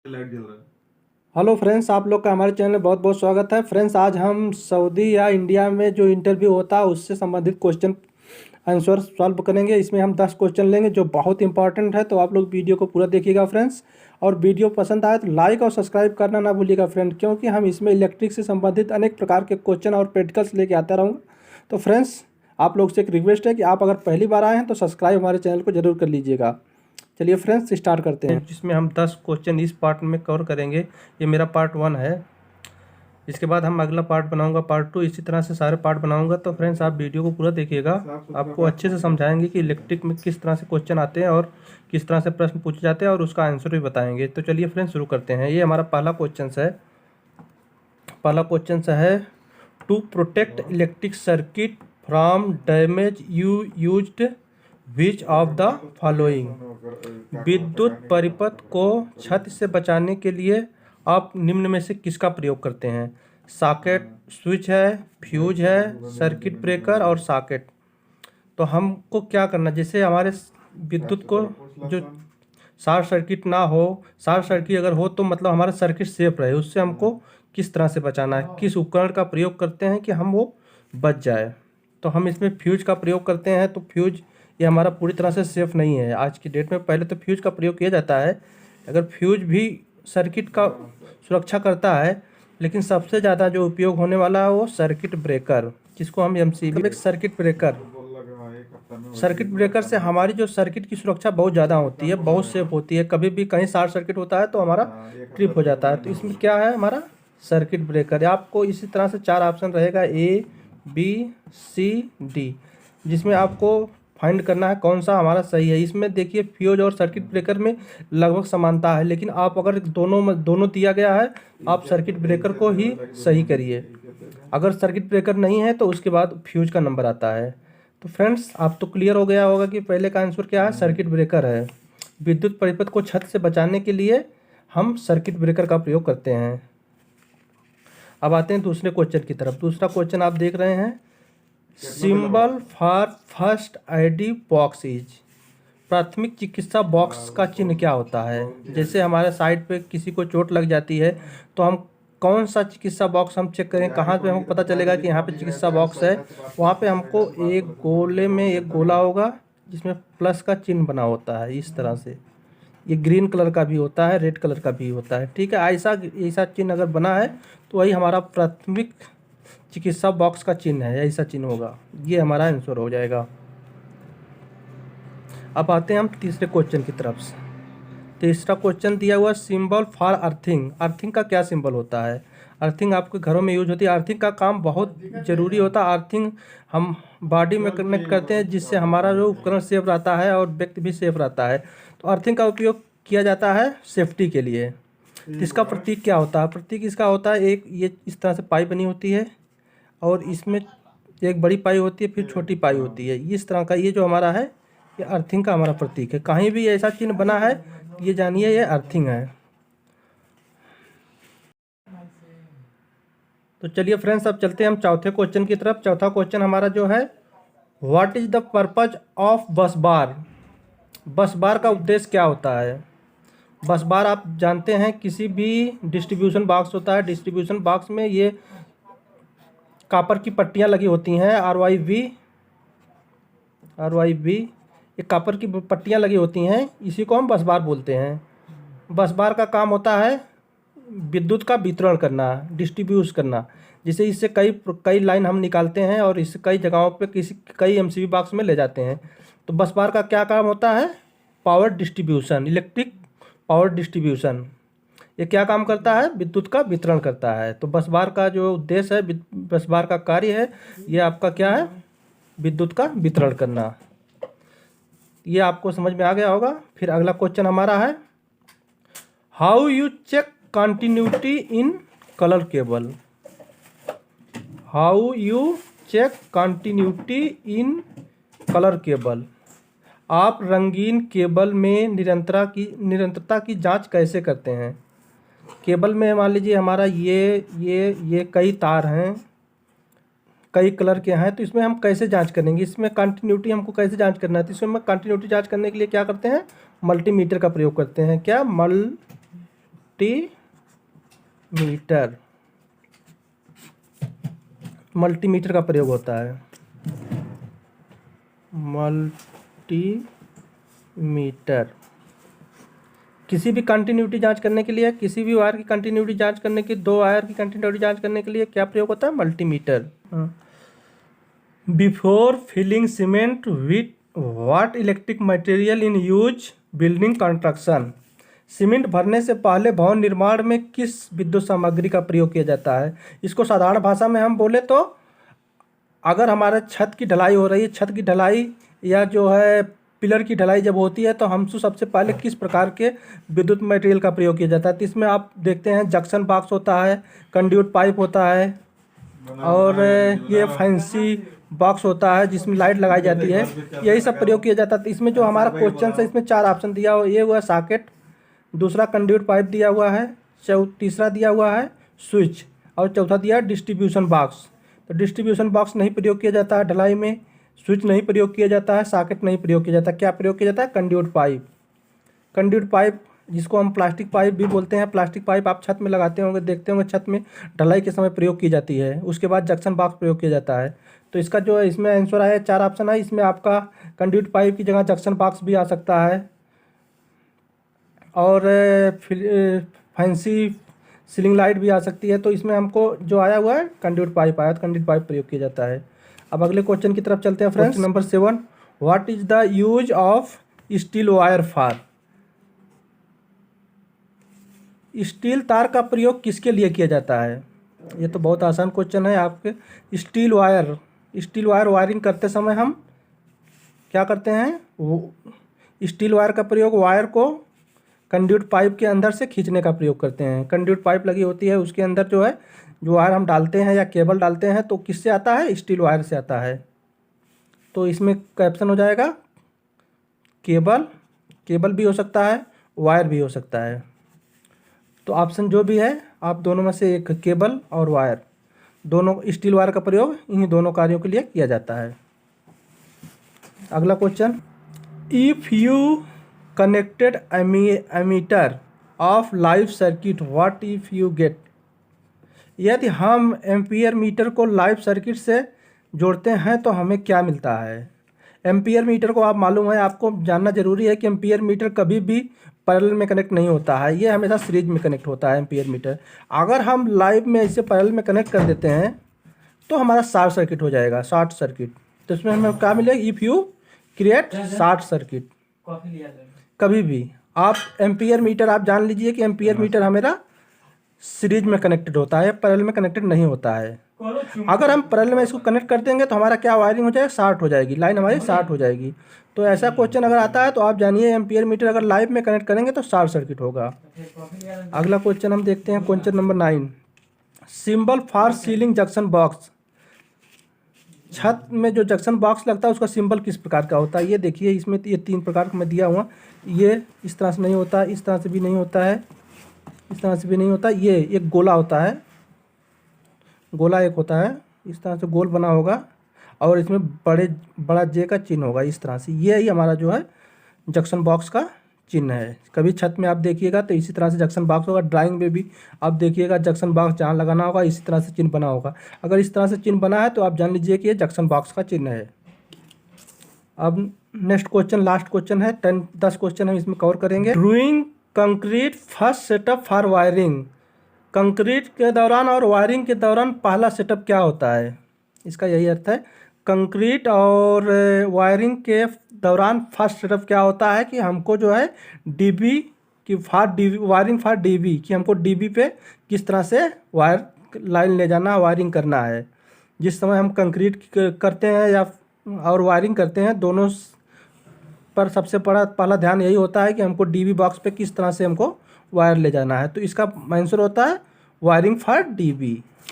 Light जल रहा है। हेलो फ्रेंड्स, आप लोग का हमारे चैनल में बहुत बहुत स्वागत है। फ्रेंड्स, आज हम सऊदी या इंडिया में जो इंटरव्यू होता है उससे संबंधित क्वेश्चन आंसर सॉल्व करेंगे। इसमें हम 10 क्वेश्चन लेंगे जो बहुत इंपॉर्टेंट है, तो आप लोग वीडियो को पूरा देखिएगा फ्रेंड्स। और वीडियो पसंद आए तो लाइक और सब्सक्राइब करना ना भूलिएगा फ्रेंड, क्योंकि हम इसमें इलेक्ट्रिक से संबंधित अनेक प्रकार के क्वेश्चन और प्रैक्टिकल्स लेके आता रहूँगा। तो फ्रेंड्स, आप लोग से एक रिक्वेस्ट है कि आप अगर पहली बार आए हैं तो सब्सक्राइब हमारे चैनल को जरूर कर लीजिएगा। चलिए फ्रेंड्स, स्टार्ट करते हैं, जिसमें हम 10 क्वेश्चन इस पार्ट में कवर करेंगे। ये मेरा पार्ट 1 है। इसके बाद हम अगला पार्ट बनाऊंगा, पार्ट 2। इसी तरह से सारे पार्ट बनाऊंगा। तो फ्रेंड्स, आप वीडियो को पूरा देखिएगा। आपको अच्छे से समझाएंगे कि इलेक्ट्रिक में किस तरह से क्वेश्चन आते हैं और किस तरह से प्रश्न पूछे जाते हैं और उसका आंसर भी बताएंगे। तो चलिए फ्रेंड्स, शुरू करते हैं। ये हमारा पहला क्वेश्चन है। पहला क्वेश्चन है, to protect electric circuit from damage you used which of the following. विद्युत परिपथ को क्षति से बचाने के लिए आप निम्न में से किसका प्रयोग करते हैं? सॉकेट स्विच है, फ्यूज है, सर्किट ब्रेकर और सॉकेट। तो हमको क्या करना, जैसे हमारे विद्युत को जो शॉर्ट सर्किट ना हो, शॉर्ट सर्किट अगर हो तो मतलब हमारा सर्किट सेफ रहे, उससे हमको किस तरह से बचाना है, किस उपकरण का प्रयोग करते हैं कि हम वो बच जाए। तो हम इसमें फ्यूज का प्रयोग करते हैं। तो फ्यूज ये हमारा पूरी तरह से सेफ नहीं है आज की डेट में। पहले तो फ्यूज का प्रयोग किया जाता है, अगर फ्यूज भी सर्किट का सुरक्षा करता है, लेकिन सबसे ज़्यादा जो उपयोग होने वाला है वो सर्किट ब्रेकर, जिसको हम MCB circuit breaker. Circuit breaker से हमारी जो सर्किट की सुरक्षा बहुत ज़्यादा होती है, बहुत सेफ होती है। कभी भी कहीं शॉर्ट सर्किट होता है तो हमारा ट्रिप हो जाता है। तो इसमें क्या है, हमारा सर्किट ब्रेकर। आपको इसी तरह से 4 ऑप्शन रहेगा, ए बी सी डी, जिसमें आपको फाइंड करना है कौन सा हमारा सही है। इसमें देखिए, फ्यूज और सर्किट ब्रेकर में लगभग समानता है, लेकिन आप अगर दोनों दिया गया है, आप सर्किट ब्रेकर को ही सही करिए। अगर सर्किट ब्रेकर नहीं है तो उसके बाद फ्यूज का नंबर आता है। तो फ्रेंड्स, आप तो क्लियर हो गया होगा कि पहले का आंसर क्या है, सर्किट ब्रेकर है। विद्युत परिपथ को छत से बचाने के लिए हम सर्किट ब्रेकर का प्रयोग करते हैं। अब आते हैं दूसरे क्वेश्चन की तरफ। दूसरा क्वेश्चन आप देख रहे हैं, symbol for first aid box is. प्राथमिक चिकित्सा बॉक्स का चिन्ह क्या होता है? जैसे हमारे साइड पे किसी को चोट लग जाती है तो हम कौन सा चिकित्सा बॉक्स हम चेक करें, कहाँ पे हमको पता चलेगा कि यहाँ पे चिकित्सा बॉक्स है? वहाँ पे हमको एक गोले में एक गोला होगा जिसमें प्लस का चिन्ह बना होता है, इस तरह से। ये ग्रीन कलर का भी होता है, रेड कलर का भी होता है, ठीक है। ऐसा ऐसा चिन्ह अगर बना है तो वही हमारा प्राथमिक चिकित्सा बॉक्स का चिन्ह है, ऐसा चिन्ह होगा। ये हमारा आंसर हो जाएगा। अब आते हैं हम तीसरे क्वेश्चन की तरफ से। तीसरा क्वेश्चन दिया हुआ, सिंबल फॉर अर्थिंग। अर्थिंग का क्या सिंबल होता है? अर्थिंग आपके घरों में यूज होती है। अर्थिंग का काम बहुत ज़रूरी होता है। अर्थिंग हम बॉडी में कनेक्ट करते हैं, जिससे हमारा जो उपकरण सेफ रहता है और व्यक्ति भी सेफ रहता है। तो अर्थिंग का उपयोग किया जाता है सेफ्टी के लिए। तो इसका प्रतीक क्या होता है? प्रतीक इसका होता है, एक ये इस तरह से पाई बनी होती है और इसमें एक बड़ी पाई होती है, फिर छोटी पाई होती है, इस तरह का। ये जो हमारा है, ये अर्थिंग का हमारा प्रतीक है। कहीं भी ऐसा चिन्ह बना है, ये जानिए ये अर्थिंग है। तो चलिए फ्रेंड्स, अब चलते हैं हम चौथे क्वेश्चन की तरफ। चौथा क्वेश्चन हमारा जो है, what is the purpose of बस बार। बस बार का उद्देश्य क्या होता है? बस बार आप जानते हैं, किसी भी डिस्ट्रीब्यूशन बॉक्स होता है, डिस्ट्रीब्यूशन बॉक्स में ये कॉपर की पट्टियाँ लगी होती हैं, RYB, ये कॉपर की पट्टियाँ लगी होती हैं, इसी को हम बस बार बोलते हैं। बस बार का काम होता है विद्युत का वितरण करना, डिस्ट्रीब्यूट करना। जिसे इससे कई लाइन हम निकालते हैं और इससे कई जगहों पे कई एमसीबी बॉक्स में ले जाते हैं। तो बस बार का क्या काम होता है? Power distribution, electric power distribution. ये क्या काम करता है? विद्युत का वितरण करता है। तो बस बार का जो उद्देश्य है, बस बार का कार्य है, ये आपका क्या है? विद्युत का वितरण करना। ये आपको समझ में आ गया होगा। फिर अगला क्वेश्चन हमारा है, how you check continuity in colour cable. How you check continuity in colour cable. आप रंगीन केबल में निरंतरता की जांच कैसे करते हैं? केबल में मान लीजिए हमारा ये कई तार हैं, कई कलर के हैं, तो इसमें हम कैसे जांच करेंगे? इसमें कंटिन्यूटी हमको कैसे जांच करना है? तो इसमें कंटिन्यूटी जांच करने के लिए क्या करते हैं? मल्टीमीटर का प्रयोग करते हैं। क्या? मल्टीमीटर का प्रयोग होता है। मल्टीमीटर किसी भी कंटिन्यूटी जांच करने के लिए, किसी भी वायर की कंटिन्यूटी जांच करने की, दो वायर की कंटिन्यूटी जांच करने के लिए क्या प्रयोग होता है? Multimeter. Before filling cement with what electric material in use building construction. Cement भरने से पहले भवन निर्माण में किस विद्युत सामग्री का प्रयोग किया जाता है? इसको साधारण भाषा में हम बोले तो अगर हमारे छत की ढलाई हो रही है, छत की ढलाई या जो है पिलर की ढलाई जब होती है तो हमसे सबसे पहले किस प्रकार के विद्युत मटेरियल का प्रयोग किया जाता है? तो इसमें आप देखते हैं जंक्शन बॉक्स होता है, कंड्यूट पाइप होता है और ये फैंसी बॉक्स होता है जिसमें लाइट लगाई जाती है, यही सब प्रयोग किया जाता है। तो इसमें जो हमारा क्वेश्चन है इसमें 4 ऑप्शन दिया हुआ, ये हुआ सॉकेट, दूसरा कंड्यूट पाइप दिया हुआ है, तीसरा दिया हुआ है स्विच और चौथा दिया है डिस्ट्रीब्यूशन बॉक्स। तो डिस्ट्रीब्यूशन बॉक्स नहीं प्रयोग किया जाता है ढलाई में, स्विच नहीं प्रयोग किया जाता है, सॉकेट नहीं प्रयोग किया जाता। क्या प्रयोग किया जाता है? Conduit pipe. कंड्यूट पाइप जिसको हम प्लास्टिक पाइप भी बोलते हैं, प्लास्टिक पाइप आप छत में लगाते होंगे, देखते होंगे छत में ढलाई के समय प्रयोग की जाती है। उसके बाद जंक्शन बॉक्स प्रयोग किया जाता है। तो इसका जो है इसमें आंसर आया 4 ऑप्शन है, इसमें आपका कंड्यूट पाइप की जगह जंक्शन बॉक्स भी आ सकता है और फैंसी सीलिंग लाइट भी आ सकती है। तो इसमें हमको जो आया हुआ है कंड्यूट पाइप आया, तो कंड्यूट पाइप प्रयोग किया जाता है। अब अगले क्वेश्चन की तरफ चलते हैं friends. Number 7, what is the use of steel wire for? Steel तार का प्रयोग किसके लिए किया जाता है? ये तो बहुत आसान क्वेश्चन है आपके। स्टील वायर वायरिंग करते समय हम क्या करते हैं? स्टील वायर का प्रयोग वायर को कंड्यूट पाइप के अंदर से खींचने का प्रयोग करते हैं। कंड्यूट पाइप लगी होती है, उसके अंदर जो है जो वायर हम डालते हैं या केबल डालते हैं तो किससे आता है? स्टील वायर से आता है। तो इसमें कैप्शन हो जाएगा केबल भी हो सकता है, वायर भी हो सकता है। तो ऑप्शन जो भी है आप दोनों में से एक, केबल और वायर, दोनों स्टील वायर का प्रयोग इन्हीं दोनों कार्यों के लिए किया जाता है। अगला question, if you connected ammeter of live circuit what if you get? यदि हम एम्पियर मीटर को लाइव सर्किट से जोड़ते हैं तो हमें क्या मिलता है? एम्पियर मीटर को आप मालूम है, आपको जानना जरूरी है कि एम्पियर मीटर कभी भी पैरेलल में कनेक्ट नहीं होता है, ये हमेशा सीरीज में कनेक्ट होता है एम्पियर मीटर। अगर हम लाइव में इसे पैरेलल में कनेक्ट कर देते हैं तो हमारा शॉर्ट सर्किट हो जाएगा, शॉर्ट सर्किट। तो इसमें हमें क्या मिलेगा? If you create short circuit. कभी भी आप एम्पियर मीटर आप जान लीजिए कि एम्पियर मीटर हमारा सीरीज में कनेक्टेड होता है, पैरेलल में कनेक्टेड नहीं होता है। अगर हम पैरेलल में इसको कनेक्ट कर देंगे तो हमारा क्या वायरिंग हो जाएगा? शॉर्ट हो जाएगी, लाइन हमारी शॉर्ट हो जाएगी। तो ऐसा क्वेश्चन अगर आता है तो आप जानिए एम्पियर मीटर अगर लाइव में कनेक्ट करेंगे तो शॉर्ट सर्किट होगा। अगला क्वेश्चन हम देखते हैं, question number 9, symbol for ceiling junction box. छत में जो जंक्शन बॉक्स लगता है उसका सिंबल किस प्रकार का होता है? ये देखिए इसमें ये 3 प्रकार का मैं दिया हुआ, ये इस तरह से नहीं होता, इस तरह से भी नहीं होता है, इस तरह से भी नहीं होता। ये एक गोला होता है, गोला एक होता है, इस तरह से गोल बना होगा और इसमें बड़ा जे का चिन्ह होगा इस तरह से। ये ही हमारा जो है जंक्शन बॉक्स का चिन्ह है। कभी छत में आप देखिएगा तो इसी तरह से जंक्शन बॉक्स होगा, ड्राइंग में भी आप देखिएगा जंक्शन बॉक्स जहाँ लगाना होगा इसी तरह से चिन्ह बना होगा। अगर इस तरह से चिन्ह बना है तो आप जान लीजिए कि ये जंक्शन बॉक्स का चिन्ह है। अब नेक्स्ट क्वेश्चन, लास्ट क्वेश्चन है, 10 क्वेश्चन हम इसमें कवर करेंगे। Drawing concrete first setup for wiring. Concrete के दौरान और वायरिंग के दौरान पहला सेटअप क्या होता है? इसका यही अर्थ है, कंक्रीट और वायरिंग के दौरान फर्स्ट सेटअप क्या होता है कि हमको जो है डीबी की वायरिंग फॉर डीबी, कि हमको डीबी पे किस तरह से वायर लाइन ले जाना, वायरिंग करना है। जिस समय हम कंक्रीट करते हैं या और वायरिंग करते हैं, दोनों पर सबसे पहला ध्यान यही होता है कि हमको डीबी बॉक्स पे किस तरह से हमको वायर ले जाना है। तो इसका आंसर होता है वायरिंग फॉर डीबी।